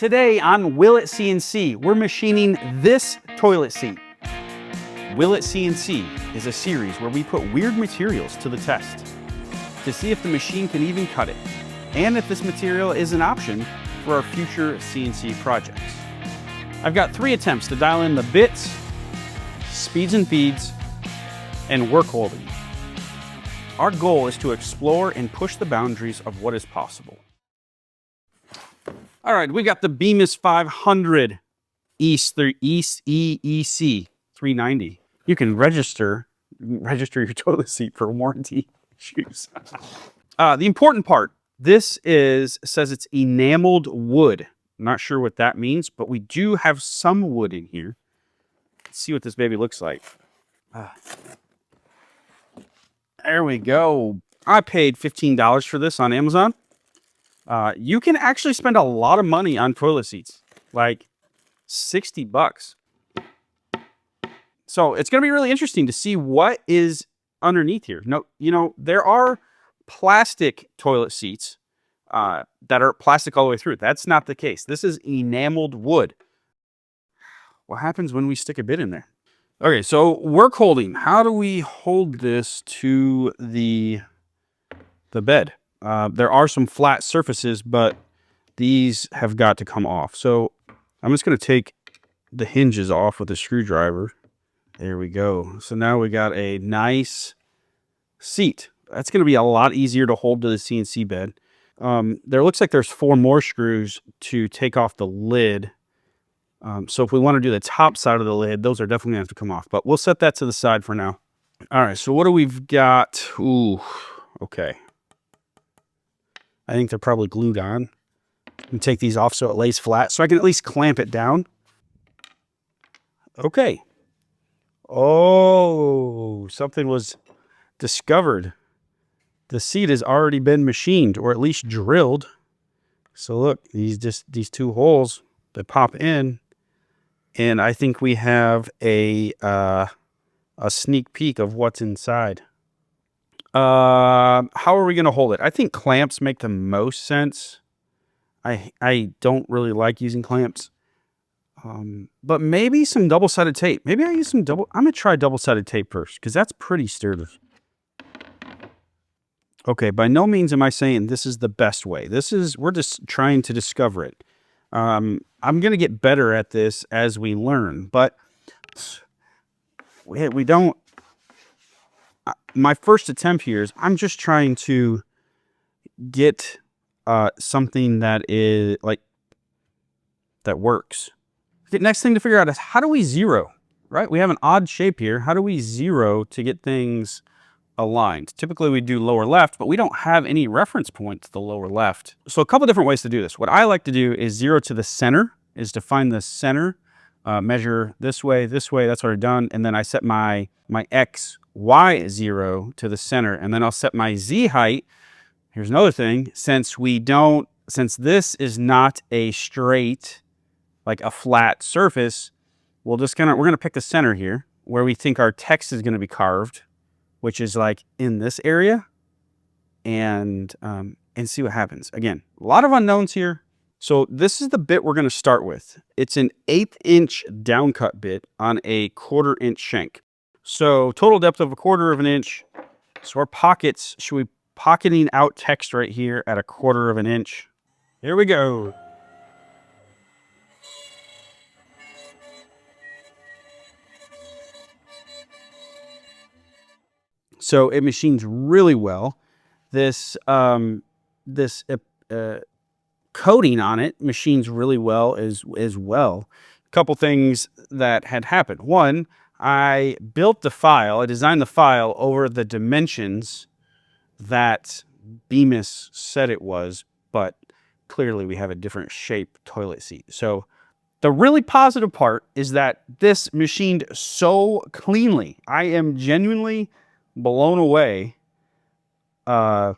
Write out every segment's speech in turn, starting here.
Today on Will It CNC, we're machining this toilet seat. Will It CNC is a series where we put weird materials to the test to see if the machine can even cut it, and if this material is an option for our future CNC projects. I've got 3 attempts to dial in the bits, speeds and feeds, and work holding. Our goal is to explore and push the boundaries of what is possible. All right, we got the Bemis 500 EEC 390. You can register your toilet seat for warranty issues. The important part, this says it's enameled wood. I'm not sure what that means, but we do have some wood in here. Let's see what this baby looks like. There we go. I paid $15 for this on Amazon. You can actually spend a lot of money on toilet seats, like $60. So it's going to be really interesting to see what is underneath here. No, there are plastic toilet seats that are plastic all the way through. That's not the case. This is enameled wood. What happens when we stick a bit in there? Okay, so work holding. How do we hold this to the bed? There are some flat surfaces, but these have got to come off. So I'm just going to take the hinges off with a screwdriver. There we go. So now we got a nice seat. That's going to be a lot easier to hold to the CNC bed. There looks like there's 4 more screws to take off the lid. So if we want to do the top side of the lid, those are definitely going to have to come off. But we'll set that to the side for now. All right, so what do we've got? Ooh, okay. I think they're probably glued on. And take these off so it lays flat, so I can at least clamp it down. Okay. Oh, something was discovered. The seat has already been machined, or at least drilled. So look, these 2 holes that pop in, and I think we have a sneak peek of what's inside. How are we going to hold it? I think clamps make the most sense. I don't really like using clamps. But maybe some double-sided tape. Maybe I use some I'm going to try double-sided tape first, because that's pretty sturdy. Okay, by no means am I saying this is the best way. We're just trying to discover it. I'm going to get better at this as we learn, but we don't. My first attempt here is I'm just trying to get something that is that works. The next thing to figure out is, how do we zero, right? We have an odd shape here. How do we zero to get things aligned? Typically we do lower left, but we don't have any reference point to the lower left. So a couple different ways to do this. What I like to do is zero to the center, is to find the center, measure this way, that's already done. And then I set my X, Y 0 to the center, and then I'll set my Z height. Here's another thing. Since this is not a straight, like a flat surface, we're going to pick the center here where we think our text is going to be carved, which is like in this area, and see what happens. Again, a lot of unknowns here. So this is the bit we're going to start with. It's an 1/8 inch downcut bit on a 1/4 inch shank. So total depth of 1/4 inch. So our pockets, should we pocketing out text right here at 1/4 inch? Here we go. So it machines really well. This coating on it machines really well as well. A couple things that had happened. One, I built the file, I designed the file over the dimensions that Bemis said it was, but clearly we have a different shape toilet seat. So the really positive part is that this machined so cleanly. I am genuinely blown away on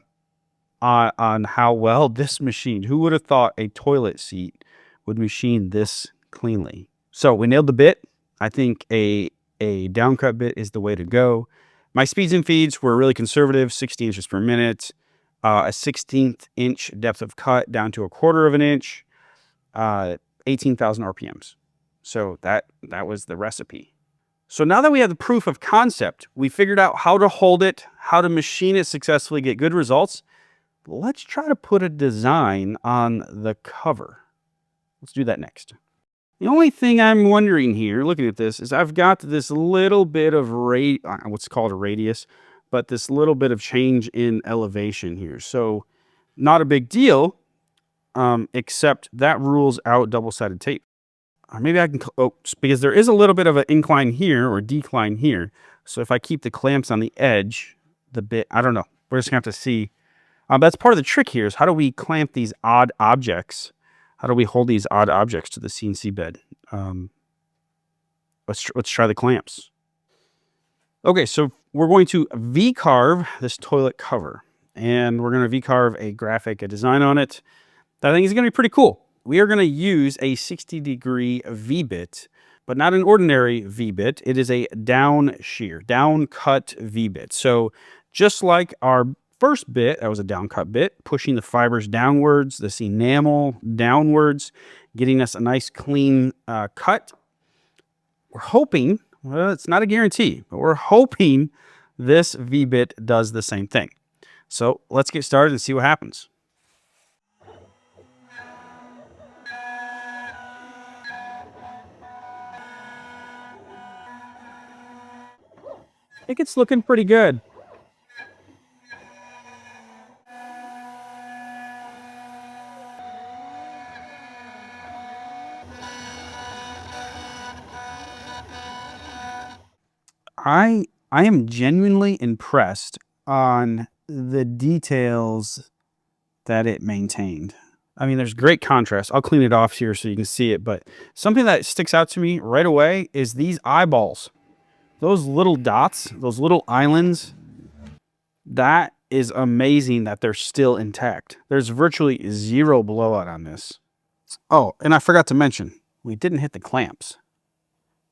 how well this machined. Who would have thought a toilet seat would machine this cleanly? So we nailed the bit. I think a downcut bit is the way to go. My speeds and feeds were really conservative, 60 inches per minute, a 1/16 inch depth of cut down to 1/4 inch. 18,000 RPMs. So that was the recipe. So now that we have the proof of concept, we figured out how to hold it, how to machine it successfully, get good results. Let's try to put a design on the cover. Let's do that next. The only thing I'm wondering here, looking at this, is I've got this little bit of what's called a radius, but this little bit of change in elevation here. So not a big deal, except that rules out double-sided tape. Or maybe I can, because there is a little bit of an incline here or decline here. So if I keep the clamps on the edge, I don't know. We're just going to have to see. That's part of the trick here is how do we clamp these odd objects? How do we hold these odd objects to the CNC bed? Let's try the clamps. Okay, so we're going to V-carve this toilet cover. And we're going to V-carve a design on it that I think is going to be pretty cool. We are going to use a 60-degree V-bit, but not an ordinary V-bit. It is a down cut V-bit. So just like our first bit, that was a down cut bit, pushing the fibers downwards, this enamel downwards, getting us a nice clean cut. We're hoping, well, it's not a guarantee, but we're hoping this V-bit does the same thing. So let's get started and see what happens. I think it's looking pretty good. I am genuinely impressed on the details that it maintained. I mean, there's great contrast. I'll clean it off here so you can see it, but something that sticks out to me right away is these eyeballs. Those little dots, those little islands, that is amazing that they're still intact. There's virtually zero blowout on this. Oh, and I forgot to mention, we didn't hit the clamps.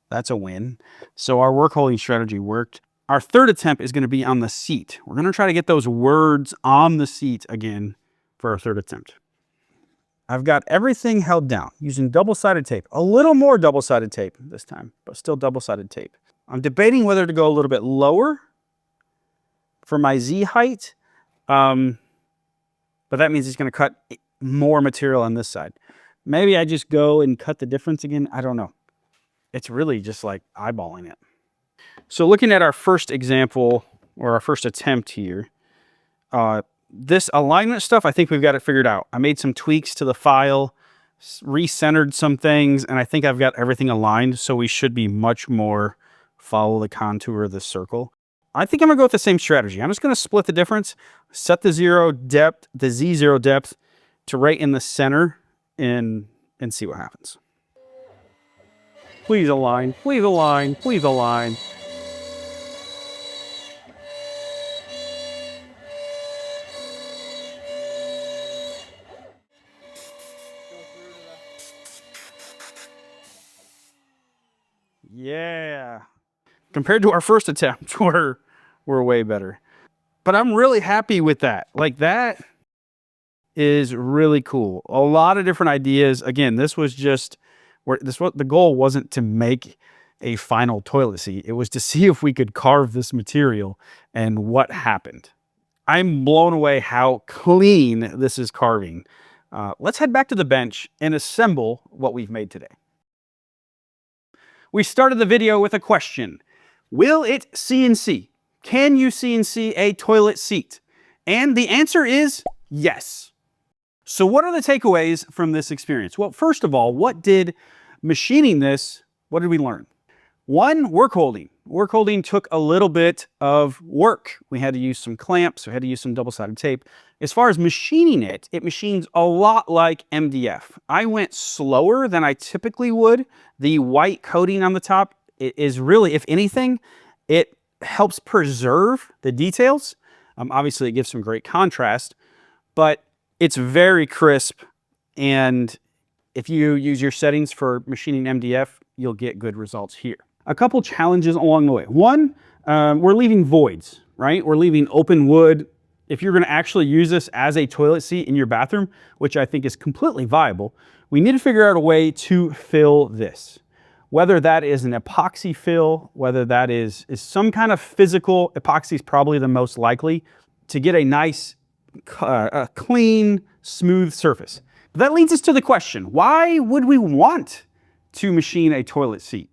That's a win. So our work holding strategy worked. Our third attempt is going to be on the seat. We're going to try to get those words on the seat again for our third attempt. I've got everything held down using double-sided tape. A little more double-sided tape this time, but still double-sided tape. I'm debating whether to go a little bit lower for my Z height, but that means it's going to cut more material on this side. Maybe I just go and cut the difference again. I don't know. It's really just like eyeballing it. So looking at our first example or our first attempt here, this alignment stuff, I think we've got it figured out. I made some tweaks to the file, recentered some things, and I think I've got everything aligned. So we should be much more follow the contour of the circle. I think I'm gonna go with the same strategy. I'm just gonna split the difference, set the Z0 depth to right in the center and see what happens. Please align, please align, please align. Yeah. Compared to our first attempt, we're way better. But I'm really happy with that. Like, that is really cool. A lot of different ideas. Again, this was just the goal wasn't to make a final toilet seat. It was to see if we could carve this material and what happened. I'm blown away how clean this is carving. Let's head back to the bench and assemble what we've made today. We started the video with a question. Will it CNC? Can you CNC a toilet seat? And the answer is yes. So what are the takeaways from this experience? Well, first of all, what did machining this, what did we learn? One, work holding. Work holding took a little bit of work. We had to use some clamps, we had to use some double-sided tape. As far as machining it, it machines a lot like MDF. I went slower than I typically would. The white coating on the top, it is really, if anything, it helps preserve the details. Obviously, it gives some great contrast, but it's very crisp. And if you use your settings for machining MDF, you'll get good results here. A couple challenges along the way. One, we're leaving voids, right? We're leaving open wood If you're going to actually use this as a toilet seat in your bathroom, which I think is completely viable, we need to figure out a way to fill this. Whether that is an epoxy fill, whether that is some kind of physical, epoxy is probably the most likely, to get a nice, clean, smooth surface. But that leads us to the question, why would we want to machine a toilet seat?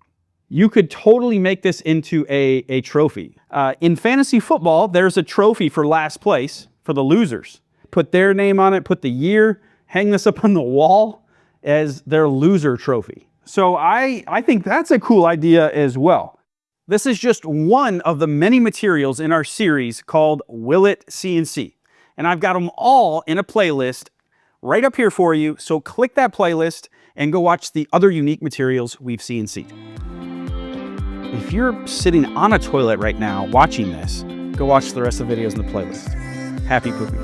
You could totally make this into a trophy. In fantasy football, there's a trophy for last place for the losers. Put their name on it, put the year, hang this up on the wall as their loser trophy. So I think that's a cool idea as well. This is just one of the many materials in our series called Will It CNC. And I've got them all in a playlist right up here for you. So click that playlist and go watch the other unique materials we've CNC'd. If you're sitting on a toilet right now watching this, go watch the rest of the videos in the playlist. Happy pooping.